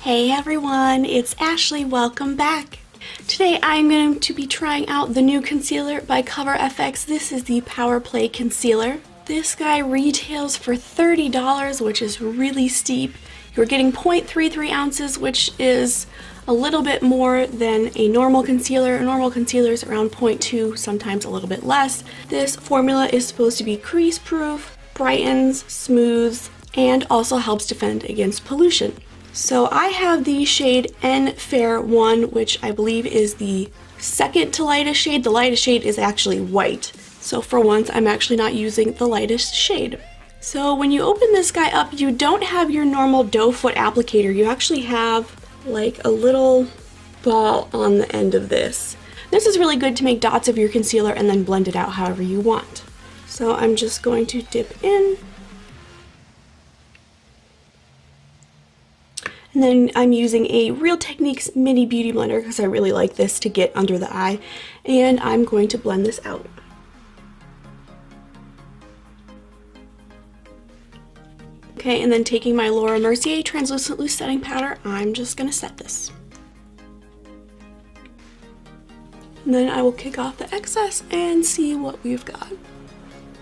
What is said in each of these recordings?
Hey everyone, it's Ashley. Welcome back. Today I'm going to be trying out the new concealer by CoverFX. This is the Power Play Concealer. This guy retails for $30, which is really steep. You're getting 0.33 ounces, which is a little bit more than a normal concealer. A normal concealer is around 0.2, sometimes a little bit less. This formula is supposed to be crease proof, brightens, smooths, and also helps defend against pollution. So I have the shade N Fair 1, which I believe is the second to lightest shade. The lightest shade is actually white. So for once, I'm actually not using the lightest shade. So when you open this guy up, you don't have your normal doe foot applicator. You actually have like a little ball on the end of this. This is really good to make dots of your concealer and then blend it out however you want. So I'm just going to dip in. And then I'm using a Real Techniques mini beauty blender because I really like this to get under the eye. And I'm going to blend this out. Okay, and then taking my Laura Mercier Translucent Loose Setting Powder, I'm just going to set this. And then I will kick off the excess and see what we've got.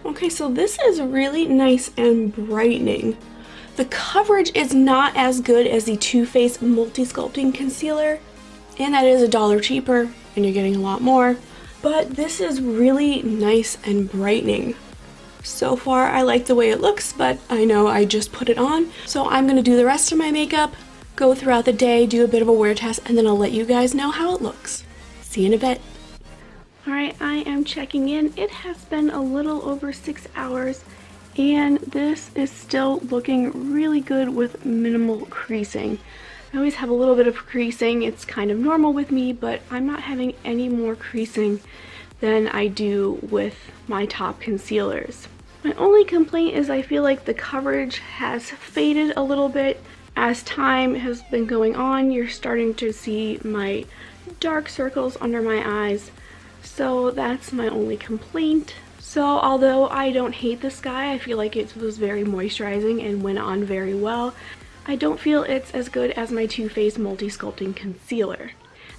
Okay, so this is really nice and brightening. The coverage is not as good as the Too Faced Multi-Sculpting Concealer, and that is $1 cheaper, and you're getting a lot more, but this is really nice and brightening. So far, I like the way it looks, but I know I just put it on, so I'm going to do the rest of my makeup, go throughout the day, do a bit of a wear test, and then I'll let you guys know how it looks. See you in a bit. Alright, I am checking in. It has been a little over 6 hours. And this is still looking really good with minimal creasing. I always have a little bit of creasing. It's kind of normal with me, but I'm not having any more creasing than I do with my top concealers. My only complaint is I feel like the coverage has faded a little bit. As time has been going on, you're starting to see my dark circles under my eyes. So that's my only complaint. So although I don't hate this guy, I feel like it was very moisturizing and went on very well, I don't feel it's as good as my Too Faced Multi-Sculpting Concealer.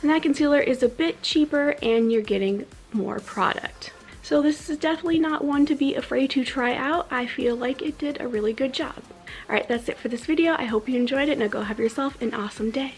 And that concealer is a bit cheaper and you're getting more product. So this is definitely not one to be afraid to try out. I feel like it did a really good job. Alright, that's it for this video. I hope you enjoyed it. Now go have yourself an awesome day.